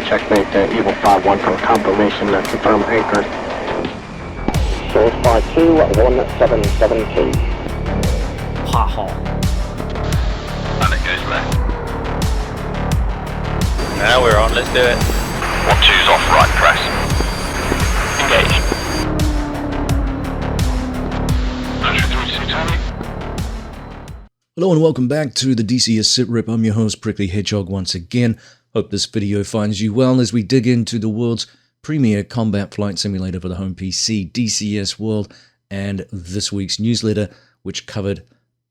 checkmate Eagle 5-1 for confirmation, confirm anchor. Source 52-1772. Hot haul. And it goes left. Now we're on, let's do it. 1-2's off, right press. Engage. 932 Tony. Hello and welcome back to the DCS SITREP. I'm your host, Prickly Hedgehog, once again. Hope this video finds you well as we dig into the world's premier combat flight simulator for the home PC, DCS World, and this week's newsletter, which covered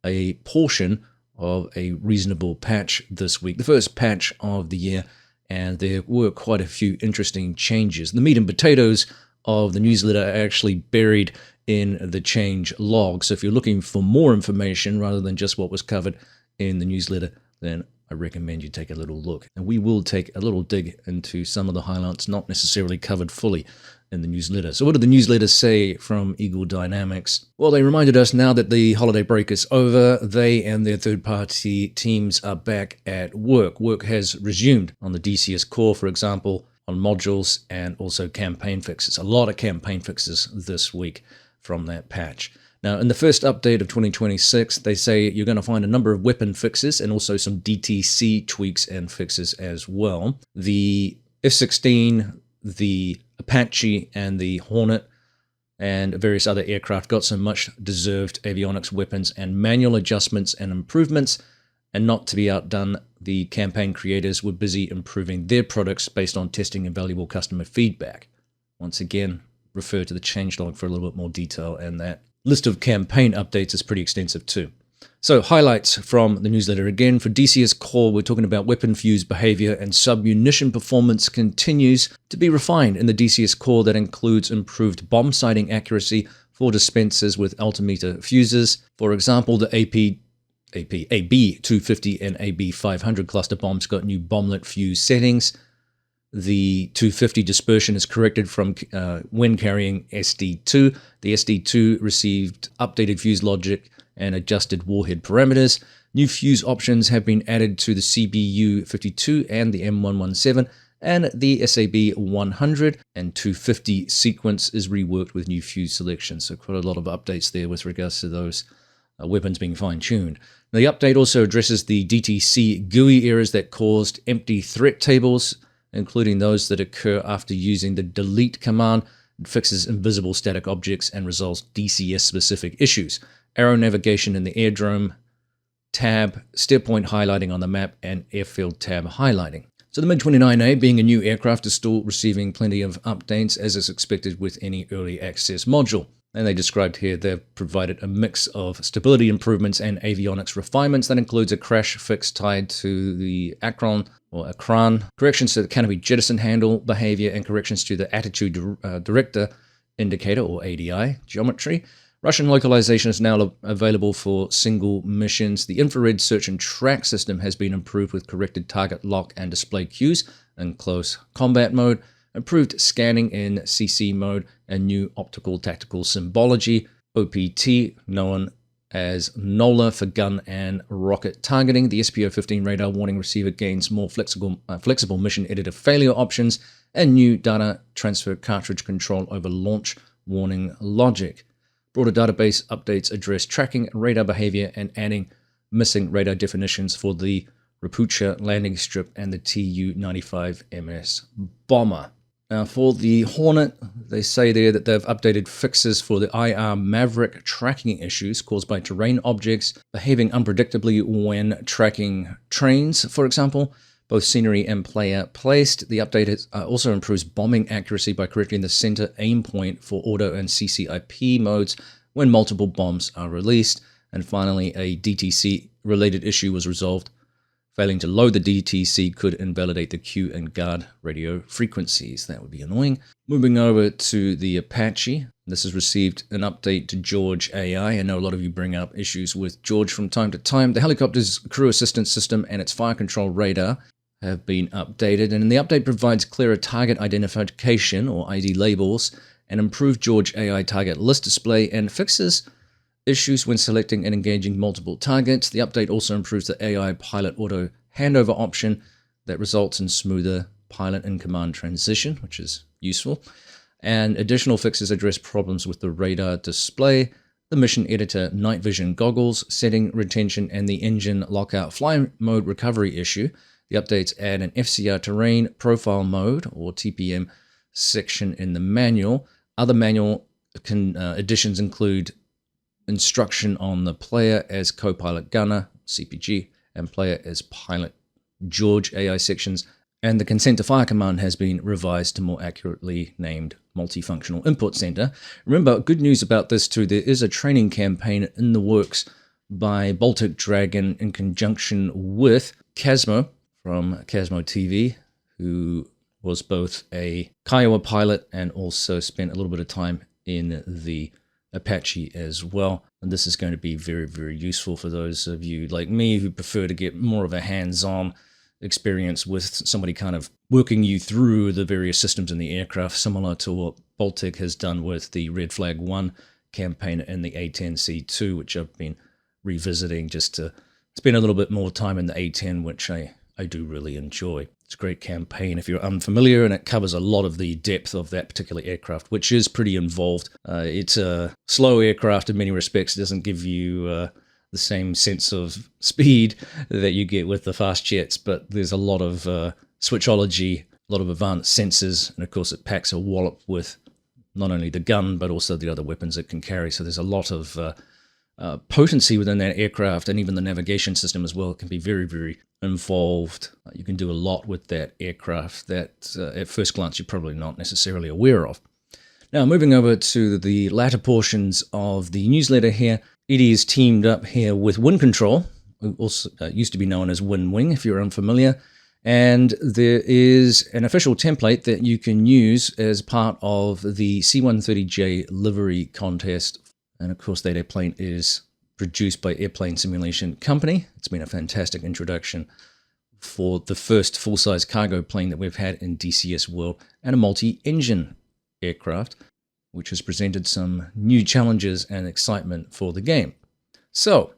a portion of a reasonable patch this week, the first patch of the year, and there were quite a few interesting changes. The meat and potatoes of the newsletter are actually buried in the change log, so if you're looking for more information rather than just what was covered in the newsletter, then I recommend you take a little look. And we will take a little dig into some of the highlights not necessarily covered fully in the newsletter. So what did the newsletter say from Eagle Dynamics? Well, they reminded us now that the holiday break is over, they and their third-party teams are back at work. Work has resumed on the DCS core, for example, on modules and also campaign fixes. A lot of campaign fixes this week from that patch. Now, in the first update of 2026, they say you're going to find a number of weapon fixes and also some DTC tweaks and fixes as well. The F-16, the Apache, and the Hornet, and various other aircraft got some much-deserved avionics weapons and manual adjustments and improvements. And not to be outdone, the campaign creators were busy improving their products based on testing and valuable customer feedback. Once again, refer to the changelog for a little bit more detail, and that list of campaign updates is pretty extensive too. So highlights from the newsletter again. For DCS Core, we're talking about weapon fuse behavior and submunition performance continues to be refined in the DCS Core. That includes improved bomb sighting accuracy for dispensers with altimeter fuses. For example, the AB250 and AB500 cluster bombs got new bomblet fuse settings. The 250 dispersion is corrected from when carrying SD2. The SD2 received updated fuse logic and adjusted warhead parameters. New fuse options have been added to the CBU52 and the M117, and the SAB100 and 250 sequence is reworked with new fuse selections. So quite a lot of updates there with regards to those weapons being fine-tuned. The update also addresses the DTC GUI errors that caused empty threat tables, including those that occur after using the delete command. It fixes invisible static objects and resolves DCS-specific issues. Arrow navigation in the airdrome tab, steer point highlighting on the map, and airfield tab highlighting. So the MiG-29A, being a new aircraft, is still receiving plenty of updates, as is expected with any early access module. And they described here they've provided a mix of stability improvements and avionics refinements. That includes a crash fix tied to the Acron, corrections to the canopy jettison handle behavior, and corrections to the attitude director indicator, or ADI, geometry. Russian localization is now available for single missions. The infrared search and track system has been improved with corrected target lock and display cues in close combat mode, improved scanning in CC mode, and new optical tactical symbology, OPT, known as NOLA for gun and rocket targeting. The SPO-15 radar warning receiver gains more flexible mission editor failure options, and new data transfer cartridge control over launch warning logic. Broader database updates address tracking radar behavior and adding missing radar definitions for the Rapucha landing strip and the Tu-95MS bomber. Now for the Hornet, they say there that they've updated fixes for the IR Maverick tracking issues caused by terrain objects behaving unpredictably when tracking trains, for example, both scenery and player placed. The update also improves bombing accuracy by correcting the center aim point for auto and CCIP modes when multiple bombs are released. And finally, a DTC related issue was resolved. Failing to load the DTC could invalidate the Q and guard radio frequencies. That would be annoying. Moving over to the Apache. This has received an update to George AI. I know a lot of you bring up issues with George from time to time. The helicopter's crew assistance system and its fire control radar have been updated, and the update provides clearer target identification, or ID labels, and improved George AI target list display, and fixes issues when selecting and engaging multiple targets. The update also improves the AI pilot auto handover option that results in smoother pilot-in-command transition, which is useful. And additional fixes address problems with the radar display, the mission editor night vision goggles, setting retention, and the engine lockout fly mode recovery issue. The updates add an FCR terrain profile mode, or TPM, section in the manual. Other manual additions include instruction on the player as co-pilot gunner, CPG, and player as pilot George AI sections, and the consent to fire command has been revised to more accurately named multifunctional input center. Remember, good news about this too, there is a training campaign in the works by Baltic Dragon in conjunction with Casmo from Casmo TV, who was both a Kiowa pilot and also spent a little bit of time in the Apache as well. And this is going to be very, very useful for those of you like me who prefer to get more of a hands-on experience with somebody kind of working you through the various systems in the aircraft, similar to what Baltic has done with the Red Flag 1 campaign and the A10C2, which I've been revisiting just to spend a little bit more time in the A10, which I do really enjoy. It's a great campaign if you're unfamiliar, and it covers a lot of the depth of that particular aircraft, which is pretty involved. It's a slow aircraft in many respects. It doesn't give you the same sense of speed that you get with the fast jets, but there's a lot of switchology, a lot of advanced sensors, and of course it packs a wallop with not only the gun, but also the other weapons it can carry. So there's a lot of potency within that aircraft, and even the navigation system as well can be very, very involved. You can do a lot with that aircraft that at first glance you're probably not necessarily aware of. Now, moving over to the latter portions of the newsletter here, it is teamed up here with Wind Control, who also used to be known as WinWing, if you're unfamiliar. And there is an official template that you can use as part of the C-130J livery contest. And of course, that airplane is produced by Airplane Simulation Company. It's been a fantastic introduction for the first full-size cargo plane that we've had in DCS world, and a multi-engine aircraft, which has presented some new challenges and excitement for the game. So,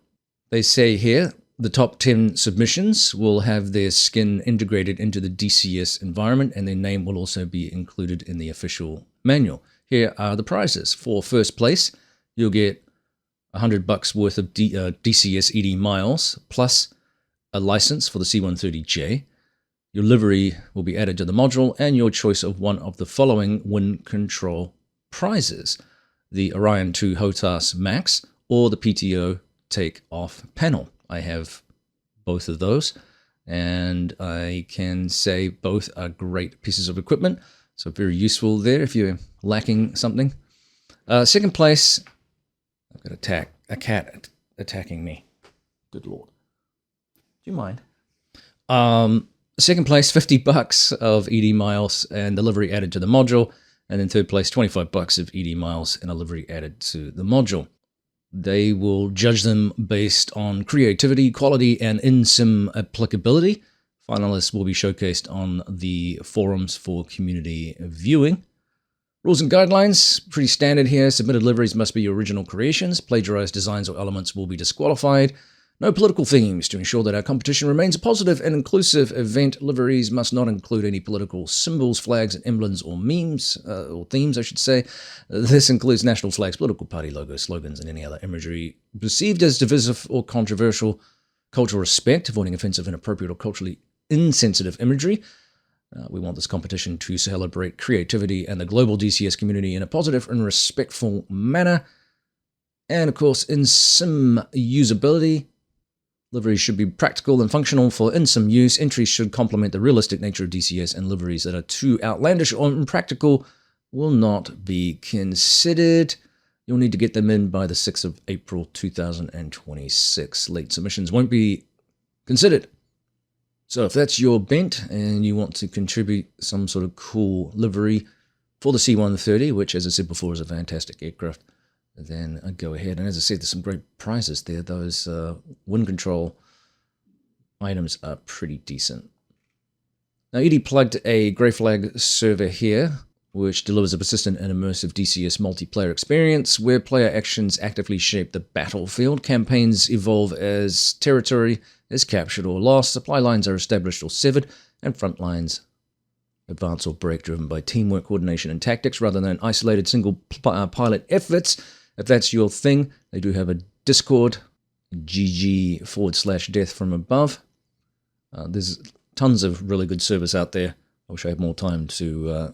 they say here, the top 10 submissions will have their skin integrated into the DCS environment, and their name will also be included in the official manual. Here are the prizes. For first place, you'll get $100 worth of DCS ED miles, plus a license for the C-130J. Your livery will be added to the module, and your choice of one of the following Wind Control prizes: the Orion 2 HOTAS Max or the PTO Take-Off Panel. I have both of those, and I can say both are great pieces of equipment, so very useful there if you're lacking something. Second place, I've got a cat attacking me. Good Lord. Do you mind? Second place, $50 of ED miles and the livery added to the module. And then third place, $25 of ED miles and a livery added to the module. They will judge them based on creativity, quality, and in-sim applicability. Finalists will be showcased on the forums for community viewing. Rules and guidelines, pretty standard here. Submitted liveries must be your original creations. Plagiarized designs or elements will be disqualified. No political themes. To ensure that our competition remains a positive and inclusive event, liveries must not include any political symbols, flags, and emblems or memes, or themes, I should say. This includes national flags, political party logos, slogans, and any other imagery perceived as divisive or controversial. Cultural respect, avoiding offensive, inappropriate, or culturally insensitive imagery. We want this competition to celebrate creativity and the global DCS community in a positive and respectful manner. And of course, in-sim usability. Liveries should be practical and functional for in-sim use. Entries should complement the realistic nature of DCS, and liveries that are too outlandish or impractical will not be considered. You'll need to get them in by the 6th of April 2026. Late submissions won't be considered. So if that's your bent and you want to contribute some sort of cool livery for the C-130, which, as I said before, is a fantastic aircraft, then I'd go ahead. And as I said, there's some great prizes there. Those Wind Control items are pretty decent. Now, Edie plugged a Grayflag server here, which delivers a persistent and immersive DCS multiplayer experience where player actions actively shape the battlefield. Campaigns evolve as territory is captured or lost, supply lines are established or severed, and front lines advance or break driven by teamwork, coordination, and tactics rather than isolated single pilot efforts. If that's your thing, they do have a Discord, GG/death from above. There's tons of really good service out there. I wish I had more time to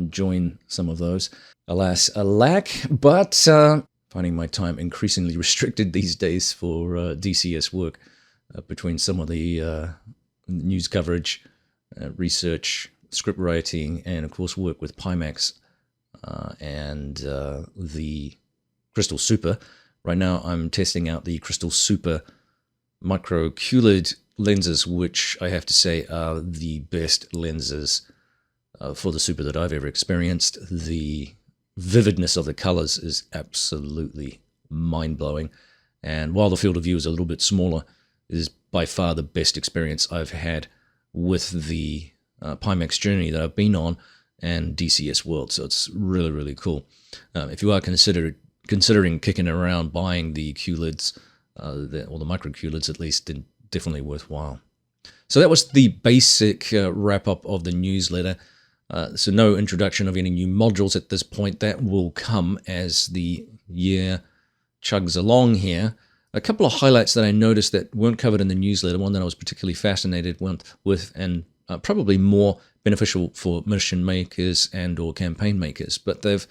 join some of those. Alas, alack, but finding my time increasingly restricted these days for DCS work between some of the news coverage, research, script writing, and of course work with Pimax and the Crystal Super. Right now I'm testing out the Crystal Super micro QLED lenses, which I have to say are the best lenses for the Super that I've ever experienced. The vividness of the colors is absolutely mind-blowing, and while the field of view is a little bit smaller, it is by far the best experience I've had with the Pimax journey that I've been on and DCS World. So it's really, really cool. If you are considering kicking around buying the QLEDs, or the micro QLEDs at least, then definitely worthwhile. So that was the basic wrap-up of the newsletter. So no introduction of any new modules at this point. That will come as the year chugs along here. A couple of highlights that I noticed that weren't covered in the newsletter, one that I was particularly fascinated with and probably more beneficial for mission makers and or campaign makers, but they've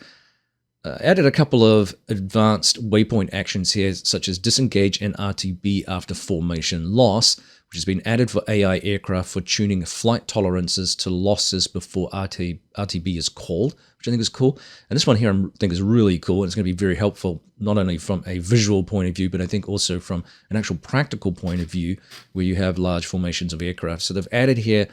added a couple of advanced waypoint actions here, such as disengage and RTB after formation loss, which has been added for AI aircraft for tuning flight tolerances to losses before RTB is called, which I think is cool. And this one here I think is really cool, and it's going to be very helpful, not only from a visual point of view, but I think also from an actual practical point of view, where you have large formations of aircraft. So they've added here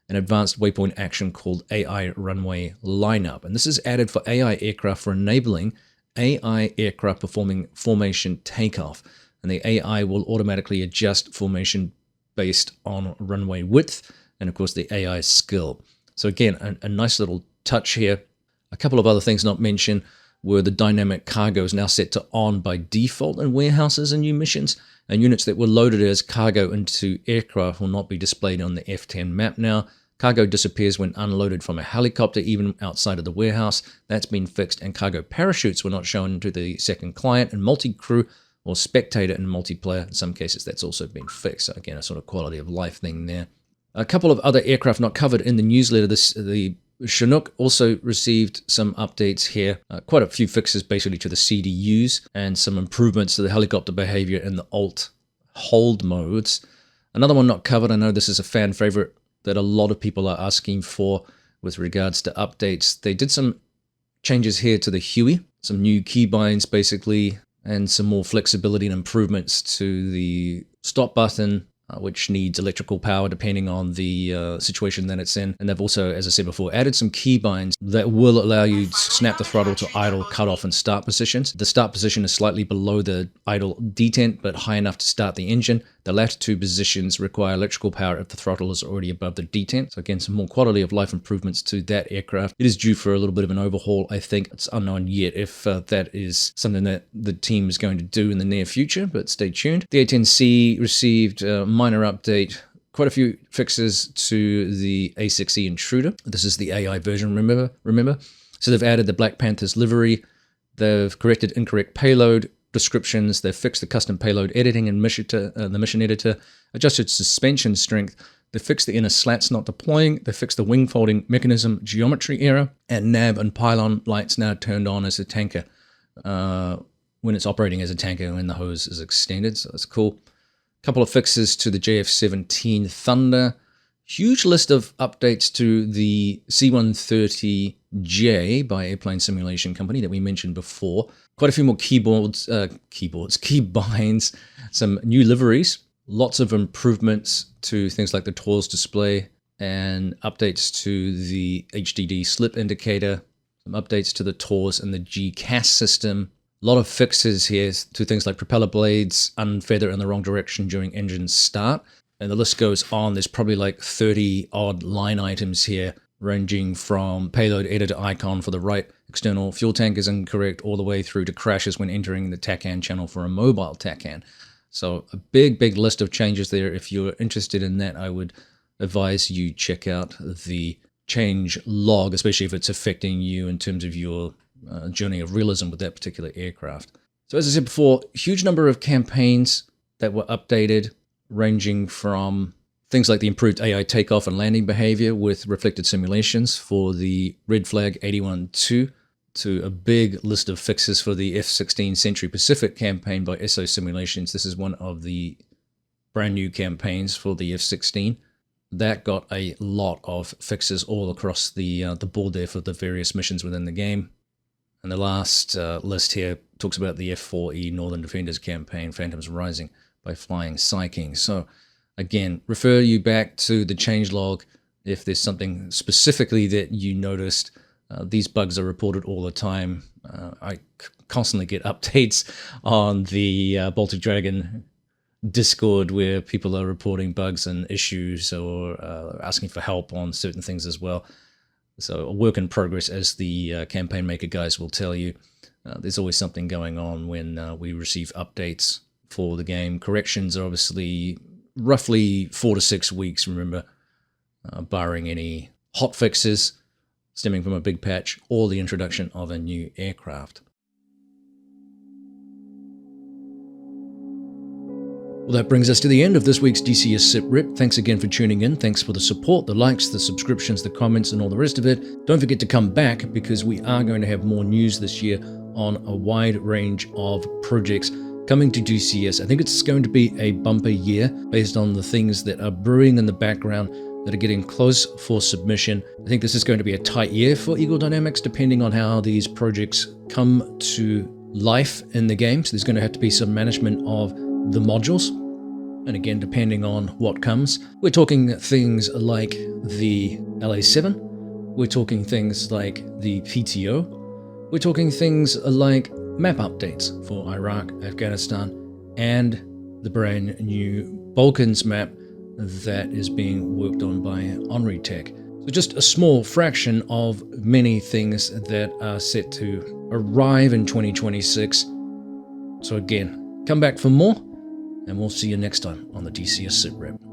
an advanced waypoint action called AI runway lineup. And this is added for AI aircraft for enabling AI aircraft performing formation takeoff. And the AI will automatically adjust formation based on runway width and of course the AI skill. So again, a nice little touch here. A couple of other things not mentioned were the dynamic cargo is now set to on by default in warehouses and new missions, and units that were loaded as cargo into aircraft will not be displayed on the F10 map now. Cargo disappears when unloaded from a helicopter, even outside of the warehouse. That's been fixed, and cargo parachutes were not shown to the second client and multi-crew or spectator in multiplayer. In some cases, that's also been fixed. So again, a sort of quality of life thing there. A couple of other aircraft not covered in the newsletter. The Chinook also received some updates here. Quite a few fixes basically to the CDUs and some improvements to the helicopter behavior in the alt hold modes. Another one not covered, I know this is a fan favorite that a lot of people are asking for with regards to updates. They did some changes here to the Huey, some new keybinds basically, and some more flexibility and improvements to the stop button, which needs electrical power depending on the situation that it's in. And they've also, as I said before, added some keybinds that will allow you to snap the throttle to idle, cutoff, and start positions. The start position is slightly below the idle detent, but high enough to start the engine. The latter two positions require electrical power if the throttle is already above the detent. So again, some more quality of life improvements to that aircraft. It is due for a little bit of an overhaul, I think. It's unknown yet if that is something that the team is going to do in the near future, but stay tuned. The A10C received a minor update, quite a few fixes to the A6E Intruder. This is the AI version, remember? So they've added the Black Panther's livery. They've corrected incorrect payload descriptions. They've fixed the custom payload editing in the mission editor, adjusted suspension strength. They fixed the inner slats not deploying. They fixed the wing folding mechanism geometry error, and nav and pylon lights now turned on as a tanker when it's operating as a tanker when the hose is extended. So that's cool. A couple of fixes to the JF-17 Thunder. Huge list of updates to the C-130J by Airplane Simulation Company that we mentioned before. Quite a few more keybinds, some new liveries, lots of improvements to things like the TORS display, and updates to the HDD slip indicator, some updates to the TORS and the GCAS system. A lot of fixes here to things like propeller blades, unfeather in the wrong direction during engine start. And the list goes on. There's probably like 30 odd line items here, ranging from payload editor icon for the right external fuel tank is incorrect, all the way through to crashes when entering the TACAN channel for a mobile TACAN. So a big list of changes there. If you're interested in that, I would advise you check out the change log, especially if it's affecting you in terms of your journey of realism with that particular aircraft. So as I said before, huge number of campaigns that were updated, ranging from things like the improved AI takeoff and landing behavior with reflected simulations for the Red Flag 81-2, to a big list of fixes for the F-16 Century Pacific campaign by SO Simulations. This is one of the brand new campaigns for the F-16. That got a lot of fixes all across the board there for the various missions within the game. And the last list here talks about the F-4E Northern Defenders campaign, Phantoms Rising, by Flying Psyking. So again, refer you back to the changelog if there's something specifically that you noticed. These bugs are reported all the time. I constantly get updates on the Baltic Dragon Discord where people are reporting bugs and issues or asking for help on certain things as well. So a work in progress, as the campaign maker guys will tell you. There's always something going on when we receive updates for the game. Corrections are obviously roughly 4 to 6 weeks, remember, barring any hot fixes stemming from a big patch or the introduction of a new aircraft. Well, that brings us to the end of this week's DCS SITREP. Thanks again for tuning in. Thanks for the support, the likes, the subscriptions, the comments, and all the rest of it. Don't forget to come back, because we are going to have more news this year on a wide range of projects coming to DCS. I think it's going to be a bumper year based on the things that are brewing in the background that are getting close for submission. I think this is going to be a tight year for Eagle Dynamics, depending on how these projects come to life in the game. So there's going to have to be some management of the modules. And again, depending on what comes. We're talking things like the LA7. We're talking things like the PTO. We're talking things like map updates for Iraq, Afghanistan, and the brand new Balkans map that is being worked on by Henri Tech. So just a small fraction of many things that are set to arrive in 2026. So again, come back for more, and we'll see you next time on the DCS SITREP.